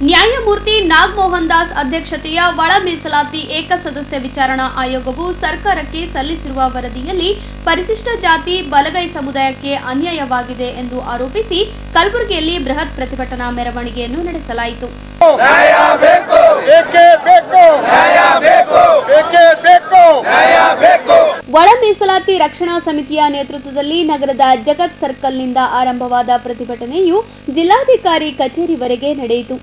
ನ್ಯಾಯಮೂರ್ತಿ ನಾಗಮೋಹನ್ ದಾಸ್ ಅಧ್ಯಕ್ಷತೆಯ ಒಳ ಮೀಸಲಾತಿ ಏಕಸದಸ್ಯ ವಿಚಾರಣಾ ಆಯೋಗವು ಸರ್ಕಾರಕ್ಕೆ ಸಲ್ಲಿಸಿರುವ ವರದಿಯಲ್ಲಿ ಪರಿಶಿಷ್ಟ ಜಾತಿ ಬಲಗೈ ಸಮುದಾಯಕ್ಕೆ ಅನ್ಯಾಯವಾಗಿದೆ ಎಂದು ಆರೋಪಿಸಿ ಕಲಬುರಗಿಯಲ್ಲಿ ಬೃಹತ್ ಪ್ರತಿಭಟನಾ ಮೆರವಣಿಗೆಯನ್ನು ನಡೆಸಲಾಯಿತು. ಒಳ ಮೀಸಲಾತಿ ರಕ್ಷಣಾ ಸಮಿತಿಯ ನೇತೃತ್ವದಲ್ಲಿ ನಗರದ ಜಗತ್ ಸರ್ಕಲ್ನಿಂದ ಆರಂಭವಾದ ಪ್ರತಿಭಟನೆಯು ಜಿಲ್ಲಾಧಿಕಾರಿ ಕಚೇರಿವರೆಗೆ ನಡೆಯಿತು.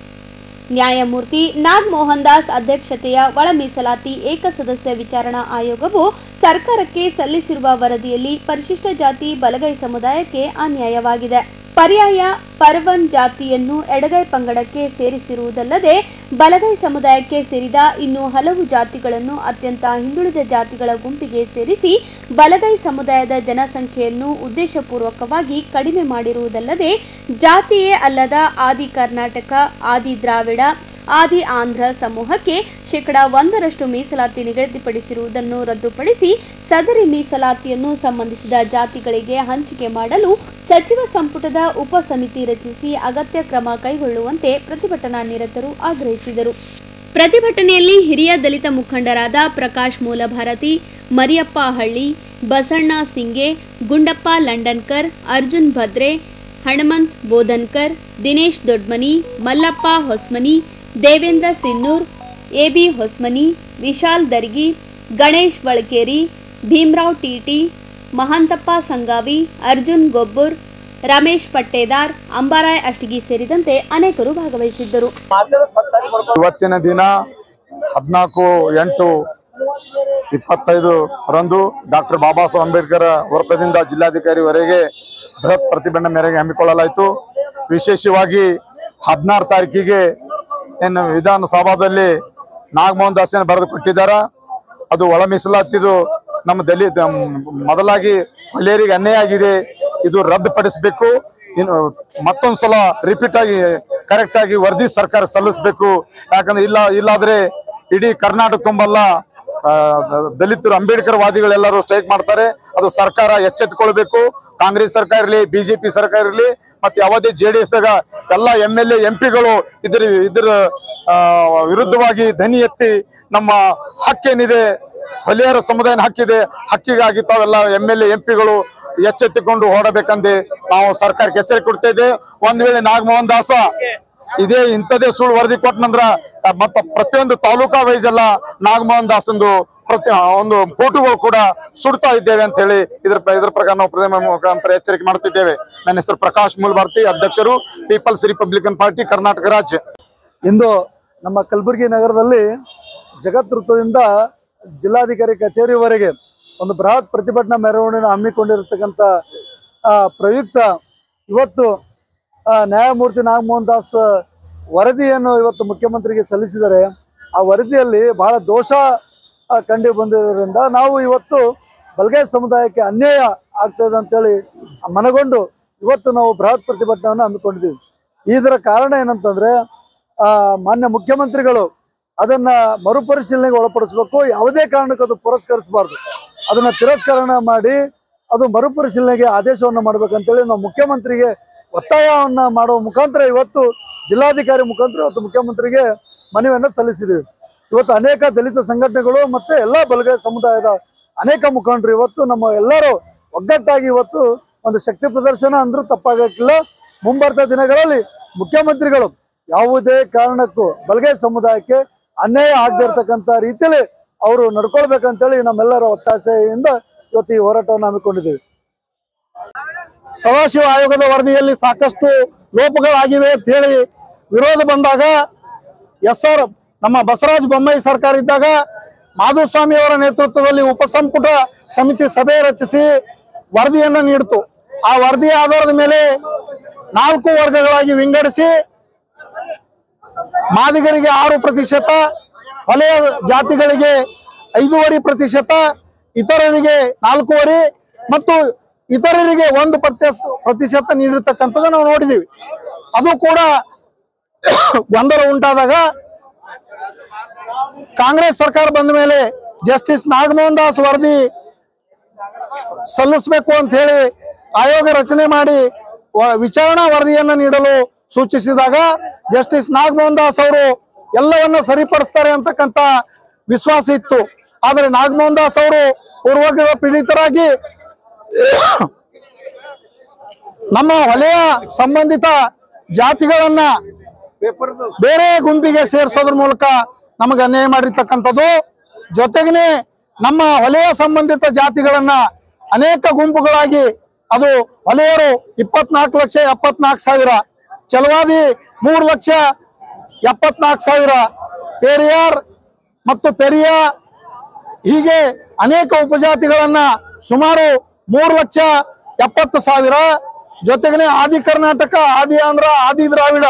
ನ್ಯಾಯಮೂರ್ತಿ ನಾಗಮೋಹನ್ ದಾಸ್ ಅಧ್ಯಕ್ಷತೆಯ ಒಳ ಮೀಸಲಾತಿ ಏಕಸದಸ್ಯ ವಿಚಾರಣಾ ಆಯೋಗವು ಸರ್ಕಾರಕ್ಕೆ ಸಲ್ಲಿಸಿರುವ ವರದಿಯಲ್ಲಿ ಪರಿಶಿಷ್ಟ ಜಾತಿ ಬಲಗೈ ಸಮುದಾಯಕ್ಕೆ ಅನ್ಯಾಯವಾಗಿದೆ. ಪರ್ಯಾಯ ಪರ್ವನ್ ಜಾತಿಯನ್ನು ಎಡಗೈ ಪಂಗಡಕ್ಕೆ ಸೇರಿಸಿರುವುದಲ್ಲದೆ ಬಲಗೈ ಸಮುದಾಯಕ್ಕೆ ಸೇರಿದ ಇನ್ನೂ ಹಲವು ಜಾತಿಗಳನ್ನು ಅತ್ಯಂತ ಹಿಂದುಳಿದ ಜಾತಿಗಳ ಗುಂಪಿಗೆ ಸೇರಿಸಿ ಬಲಗೈ ಸಮುದಾಯದ ಜನಸಂಖ್ಯೆಯನ್ನು ಉದ್ದೇಶಪೂರ್ವಕವಾಗಿ ಕಡಿಮೆ ಮಾಡಿರುವುದಲ್ಲದೆ ಜಾತಿಯೇ ಅಲ್ಲದ ಆದಿ ಕರ್ನಾಟಕ, ಆದಿ ದ್ರಾವಿಡ, ಆದಿ ಆಂಧ್ರ ಸಮೂಹಕ್ಕೆ 1% ಮೀಸಲಾತಿ ನಿಗದಿಪಡಿಸಿರುವುದನ್ನು ರದ್ದುಪಡಿಸಿ ಸದರಿ ಮೀಸಲಾತಿಯನ್ನು ಸಂಬಂಧಿಸಿದ ಜಾತಿಗಳಿಗೆ ಹಂಚಿಕೆ ಮಾಡಲು ಸಚಿವ ಸಂಪುಟದ ಉಪ ಸಮಿತಿ ರಚಿಸಿ ಅಗತ್ಯ ಕ್ರಮ ಕೈಗೊಳ್ಳುವಂತೆ ಪ್ರತಿಭಟನಾ ನಿರತರು ಆಗ್ರಹಿಸಿದರು. ಪ್ರತಿಭಟನೆಯಲ್ಲಿ ಹಿರಿಯ ದಲಿತ ಮುಖಂಡರಾದ ಪ್ರಕಾಶ್ ಮೂಲಭಾರತಿ, ಮರಿಯಪ್ಪ ಹಳ್ಳಿ, ಬಸಣ್ಣ ಸಿಂಗೆ, ಗುಂಡಪ್ಪ ಲಂಡನ್ಕರ್, ಅರ್ಜುನ್ ಭದ್ರೆ, ಹಣಮಂತ್ ಬೋಧನ್ಕರ್, ದಿನೇಶ್ ದೊಡ್ಮನಿ, ಮಲ್ಲಪ್ಪ ಹೊಸ್ಮನಿ, ದೇವೇಂದ್ರ ಸಿನ್ನೂರ್, ಎಬಿ ಹೊಸ್ಮನಿ, ವಿಶಾಲ್ ದರ್ಗಿ, ಗಣೇಶ್ ಬಳಕೇರಿ, ಭೀಮರಾವ್ ಟಿಟಿ, ಮಹಾಂತಪ್ಪ ಸಂಗಾವಿ, ಅರ್ಜುನ್ ಗೊಬ್ಬೂರ್, ರಮೇಶ್ ಪಟ್ಟೇದಾರ್, ಅಂಬಾರಾಯ್ ಅಷ್ಟಗಿ ಸೇರಿದಂತೆ ಅನೇಕರು ಭಾಗವಹಿಸಿದ್ದರು. ಇವತ್ತಿನ ದಿನ 14/8/25 ರಂದು ಡಾಕ್ಟರ್ ಬಾಬಾ ಸಾಹೇಬ್ ಅಂಬೇಡ್ಕರ್ ವೃತ್ತದಿಂದ ಜಿಲ್ಲಾಧಿಕಾರಿವರೆಗೆ ಬೃಹತ್ ಪ್ರತಿಭಟನಾ ಮೆರವಣಿಗೆ ಹಮ್ಮಿಕೊಳ್ಳಲಾಯಿತು. ವಿಶೇಷವಾಗಿ 16 ತಾರೀಕಿಗೆ ಏನು ವಿಧಾನಸಭಾದಲ್ಲಿ ನಾಗಮೋಹನ್ ದಾಸ್ ಬರೆದು ಕೊಟ್ಟಿದ್ದಾರೆ. ಅದು ಒಳ ಮೀಸಲಾತಿದು ನಮ್ಮ ದಲಿತ ಮೊದಲಾಗಿ ಹೊಲೆಯರಿಗೆ ಅನ್ಯಾಯ ಆಗಿದೆ, ಇದು ರದ್ದುಪಡಿಸಬೇಕು. ಇನ್ನು ಮತ್ತೊಂದು ಸಲ ರಿಪೀಟ್ ಆಗಿ ಕರೆಕ್ಟ್ ಆಗಿ ವರದಿ ಸರ್ಕಾರ ಸಲ್ಲಿಸಬೇಕು. ಯಾಕಂದ್ರೆ ಇಲ್ಲಾದ್ರೆ ಇಡೀ ಕರ್ನಾಟಕ ತುಂಬಲ್ಲ ದಲಿತರು ಅಂಬೇಡ್ಕರ್ ವಾದಿಗಳೆಲ್ಲರೂ ಸ್ಟ್ರೈಕ್ ಮಾಡ್ತಾರೆ. ಅದು ಸರ್ಕಾರ ಎಚ್ಚೆತ್ತುಕೊಳ್ಬೇಕು. ಕಾಂಗ್ರೆಸ್ ಸರ್ಕಾರ ಇರಲಿ, ಬಿಜೆಪಿ ಸರ್ಕಾರ ಇರಲಿ, ಮತ್ತೆ ಯಾವುದೇ JDS ದಾಗ ಎಲ್ಲ MLA MP ಗಳು ಇದ್ರ ವಿರುದ್ಧವಾಗಿ ಧ್ವನಿ ಎತ್ತಿ ನಮ್ಮ ಹಕ್ಕೇನಿದೆ, ಹೊಲೆಯರ ಸಮುದಾಯನ ಹಕ್ಕಿದೆ, ಹಕ್ಕಿಗಾಗಿ ತಾವೆಲ್ಲ MLA MP ಗಳು ಎಚ್ಚೆತ್ತುಕೊಂಡು ಹೊರಡಬೇಕಂದು ನಾವು ಸರ್ಕಾರಕ್ಕೆ ಎಚ್ಚರಿಕೆ ಕೊಡ್ತಾ ಇದ್ದೇವೆ. ಒಂದ್ ವೇಳೆ ನಾಗಮೋಹನ್ ದಾಸ ಇಂಥದೇ ಸುಳ್ಳು ವರದಿ ಕೊಟ್ಟನಂದ್ರ ಮತ್ತ ಪ್ರತಿಯೊಂದು ತಾಲೂಕಾ ವೈಸ್ ಎಲ್ಲ ನಾಗಮೋಹನ್ ದಾಸಂದು ಒಂದು ಫೋಟೋಗಳು ಕೂಡ ಸುಡ್ತಾ ಇದ್ದೇವೆ ಅಂತ ಹೇಳಿ ಇದ್ರ ಪ್ರಕಾರ ನಾವು ಪ್ರಧಾನ ಮುಖಾಂತರ ಎಚ್ಚರಿಕೆ ಮಾಡ್ತಿದ್ದೇವೆ. ನನ್ನ ಹೆಸರು ಪ್ರಕಾಶ್ ಮೂಲಭಾರತಿ, ಅಧ್ಯಕ್ಷರು ಪೀಪಲ್ಸ್ ರಿಪಬ್ಲಿಕನ್ ಪಾರ್ಟಿ ಕರ್ನಾಟಕ ರಾಜ್ಯ. ಇಂದು ನಮ್ಮ ಕಲಬುರಗಿ ನಗರದಲ್ಲಿ ಜಗತ್ ವೃತ್ತದಿಂದ ಜಿಲ್ಲಾಧಿಕಾರಿ ಕಚೇರಿವರೆಗೆ ಒಂದು ಬೃಹತ್ ಪ್ರತಿಭಟನಾ ಮೆರವಣಿಗೆ ಹಮ್ಮಿಕೊಂಡಿರತಕ್ಕಂಥ ಪ್ರಯುಕ್ತ ಇವತ್ತು ನ್ಯಾಯಮೂರ್ತಿ ನಾಗಮೋಹನ್ ದಾಸ್ ವರದಿಯನ್ನು ಇವತ್ತು ಮುಖ್ಯಮಂತ್ರಿಗೆ ಸಲ್ಲಿಸಿದರೆ ಆ ವರದಿಯಲ್ಲಿ ಬಹಳ ದೋಷ ಕಂಡು ಬಂದಿರೋದ್ರಿಂದ ನಾವು ಇವತ್ತು ಬಲಗೈ ಸಮುದಾಯಕ್ಕೆ ಅನ್ಯಾಯ ಆಗ್ತದೆ ಅಂತೇಳಿ ಮನಗೊಂಡು ಇವತ್ತು ನಾವು ಬೃಹತ್ ಪ್ರತಿಭಟನೆಯನ್ನು ಹಮ್ಮಿಕೊಂಡಿದ್ದೀವಿ. ಇದರ ಕಾರಣ ಏನಂತಂದರೆ ಮಾನ್ಯ ಮುಖ್ಯಮಂತ್ರಿಗಳು ಅದನ್ನು ಮರುಪರಿಶೀಲನೆಗೆ ಒಳಪಡಿಸಬೇಕು. ಯಾವುದೇ ಕಾರಣಕ್ಕೂ ಅದು ಪುರಸ್ಕರಿಸಬಾರ್ದು. ಅದನ್ನು ತಿರಸ್ಕರಣ ಮಾಡಿ ಅದು ಮರುಪರಿಶೀಲನೆಗೆ ಆದೇಶವನ್ನು ಮಾಡಬೇಕಂತೇಳಿ ನಾವು ಮುಖ್ಯಮಂತ್ರಿಗೆ ಒತ್ತಾಯವನ್ನು ಮಾಡುವ ಮುಖಾಂತರ ಇವತ್ತು ಜಿಲ್ಲಾಧಿಕಾರಿ ಮುಖಾಂತರ ಇವತ್ತು ಮುಖ್ಯಮಂತ್ರಿಗೆ ಮನವಿಯನ್ನು ಸಲ್ಲಿಸಿದ್ದೀವಿ. ಇವತ್ತು ಅನೇಕ ದಲಿತ ಸಂಘಟನೆಗಳು ಮತ್ತು ಎಲ್ಲ ಬಲಗೈ ಸಮುದಾಯದ ಅನೇಕ ಮುಖಂಡರು ಇವತ್ತು ನಮ್ಮ ಎಲ್ಲರೂ ಒಗ್ಗಟ್ಟಾಗಿ ಇವತ್ತು ಒಂದು ಶಕ್ತಿ ಪ್ರದರ್ಶನ ಅಂದ್ರೂ ತಪ್ಪಾಗಕ್ಕಿಲ್ಲ. ಮುಂಬರ್ತ ದಿನಗಳಲ್ಲಿ ಮುಖ್ಯಮಂತ್ರಿಗಳು ಯಾವುದೇ ಕಾರಣಕ್ಕೂ ಬಲಗೈ ಸಮುದಾಯಕ್ಕೆ ಅನ್ಯಾಯ ಆಗದೇ ಇರತಕ್ಕಂಥ ರೀತಿಯಲ್ಲಿ ಅವರು ನಡ್ಕೊಳ್ಬೇಕಂತೇಳಿ ನಮ್ಮೆಲ್ಲರ ಒತ್ತಾಸೆಯಿಂದ ಇವತ್ತು ಈ ಹೋರಾಟವನ್ನು ಹಮ್ಮಿಕೊಂಡಿದ್ದೀವಿ. ಸದಾಶಿವ ಆಯೋಗದ ವರದಿಯಲ್ಲಿ ಸಾಕಷ್ಟು ಲೋಪಗಳಾಗಿವೆ ಅಂತ ಹೇಳಿ ವಿರೋಧ ಬಂದಾಗ SR ನಮ್ಮ ಬಸವರಾಜ ಬೊಮ್ಮಾಯಿ ಸರ್ಕಾರ ಇದ್ದಾಗ ಮಾಧುಸ್ವಾಮಿ ಅವರ ನೇತೃತ್ವದಲ್ಲಿ ಉಪಸಂಪುಟ ಸಮಿತಿ ಸಭೆ ರಚಿಸಿ ವರದಿಯನ್ನು ನೀಡಿತು. ಆ ವರದಿಯ ಆಧಾರದ ಮೇಲೆ 4 ವರ್ಗಗಳಾಗಿ ವಿಂಗಡಿಸಿ ಮಾದಿಗರಿಗೆ 6%, ಹೊಲೆಯ ಜಾತಿಗಳಿಗೆ 5.5%, ಇತರರಿಗೆ 4.5% ಮತ್ತು ಇತರರಿಗೆ 1% ನೀಡಿರ್ತಕ್ಕಂಥದ್ದು ನಾವು ನೋಡಿದ್ದೀವಿ. ಅದು ಕೂಡ ಗೊಂದಲ ಉಂಟಾದಾಗ ಕಾಂಗ್ರೆಸ್ ಸರ್ಕಾರ ಬಂದ ಮೇಲೆ ಜಸ್ಟಿಸ್ ನಾಗಮೋಹನ್ ದಾಸ್ ವರದಿ ಸಲ್ಲಿಸಬೇಕು ಅಂತ ಹೇಳಿ ಆಯೋಗ ರಚನೆ ಮಾಡಿ ವಿಚಾರಣಾ ವರದಿಯನ್ನು ನೀಡಲು ಸೂಚಿಸಿದಾಗ ಜಸ್ಟಿಸ್ ನಾಗಮೋಹನ್ ದಾಸ್ ಅವರು ಎಲ್ಲವನ್ನ ಸರಿಪಡಿಸ್ತಾರೆ ಅಂತಕ್ಕಂಥ ವಿಶ್ವಾಸ ಇತ್ತು. ಆದರೆ ನಾಗಮೋಹನ್ ದಾಸ್ ಅವರು ಪೂರ್ವಗ್ರಹ ಪೀಡಿತರಾಗಿ ನಮ್ಮ ವಲಯ ಸಂಬಂಧಿತ ಜಾತಿಗಳನ್ನ ಬೇರೆ ಗುಂಪಿಗೆ ಸೇರಿಸೋದ್ರ ಮೂಲಕ ನಮಗೆ ಅನ್ಯಾಯ ಮಾಡಿರ್ತಕ್ಕಂಥದ್ದು. ಜೊತೆಗೇ ನಮ್ಮ ವಲಯ ಸಂಬಂಧಿತ ಜಾತಿಗಳನ್ನ ಅನೇಕ ಗುಂಪುಗಳಾಗಿ ಅದು ವಲಯರು 24,74,000, ಚಲವಾದಿ 3,74,000, ಪೆರಿಯಾರ್ ಮತ್ತು ಪೆರಿಯಾ ಹೀಗೆ ಅನೇಕ ಉಪಜಾತಿಗಳನ್ನ ಸುಮಾರು 3,70,000, ಜೊತೆಗೇ ಆದಿ ಕರ್ನಾಟಕ, ಆದಿ ಆಂಧ್ರ, ಆದಿ ದ್ರಾವಿಡ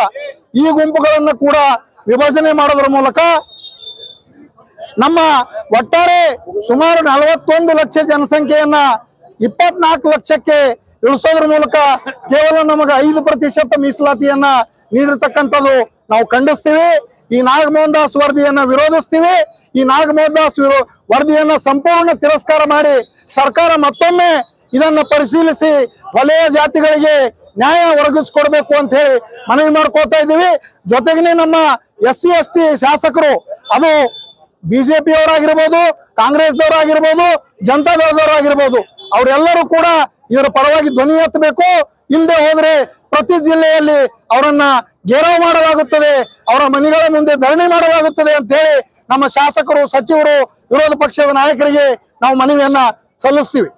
ಈ ಗುಂಪುಗಳನ್ನು ಕೂಡ ವಿಭಜನೆ ಮಾಡೋದ್ರ ಮೂಲಕ ನಮ್ಮ ಒಟ್ಟಾರೆ ಸುಮಾರು 41 ಲಕ್ಷ ಜನಸಂಖ್ಯೆಯನ್ನ 24 ಲಕ್ಷಕ್ಕೆ ಇಳಿಸೋದ್ರ ಮೂಲಕ ಕೇವಲ ನಮಗೆ 5% ಮೀಸಲಾತಿಯನ್ನ ನೀಡಿರ್ತಕ್ಕಂಥದ್ದು ನಾವು ಖಂಡಿಸ್ತೀವಿ. ಈ ನಾಗಮೋಹನ್ ದಾಸ್ ವರದಿಯನ್ನ ವಿರೋಧಿಸ್ತೀವಿ. ಈ ನಾಗಮೋಹನ್ ದಾಸ್ ವರದಿಯನ್ನ ಸಂಪೂರ್ಣ ತಿರಸ್ಕಾರ ಮಾಡಿ ಸರ್ಕಾರ ಮತ್ತೊಮ್ಮೆ ಇದನ್ನ ಪರಿಶೀಲಿಸಿ ವಲಯ ಜಾತಿಗಳಿಗೆ ನ್ಯಾಯ ಒದಗಿಸ್ಕೊಡ್ಬೇಕು ಅಂತ ಹೇಳಿ ಮನವಿ ಮಾಡ್ಕೋತಾ ಇದ್ದೀವಿ. ಜೊತೆಗೇ ನಮ್ಮ SC ST ಶಾಸಕರು, ಅದು ಬಿಜೆಪಿ ಅವರಾಗಿರ್ಬೋದು, ಕಾಂಗ್ರೆಸ್ದವರಾಗಿರ್ಬೋದು, ಜನತಾದಳದವರಾಗಿರ್ಬೋದು, ಅವರೆಲ್ಲರೂ ಕೂಡ ಇದರ ಪರವಾಗಿ ಧ್ವನಿ ಎತ್ತಬೇಕು. ಇಲ್ಲದೆ ಹೋದ್ರೆ ಪ್ರತಿ ಜಿಲ್ಲೆಯಲ್ಲಿ ಅವರನ್ನ ಘೇರಾವ್ ಮಾಡಲಾಗುತ್ತದೆ, ಅವರ ಮನೆಗಳ ಮುಂದೆ ಧರಣಿ ಮಾಡಲಾಗುತ್ತದೆ ಅಂತ ಹೇಳಿ ನಮ್ಮ ಶಾಸಕರು, ಸಚಿವರು, ವಿರೋಧ ಪಕ್ಷದ ನಾಯಕರಿಗೆ ನಾವು ಮನವಿಯನ್ನ ಸಲ್ಲಿಸ್ತೀವಿ.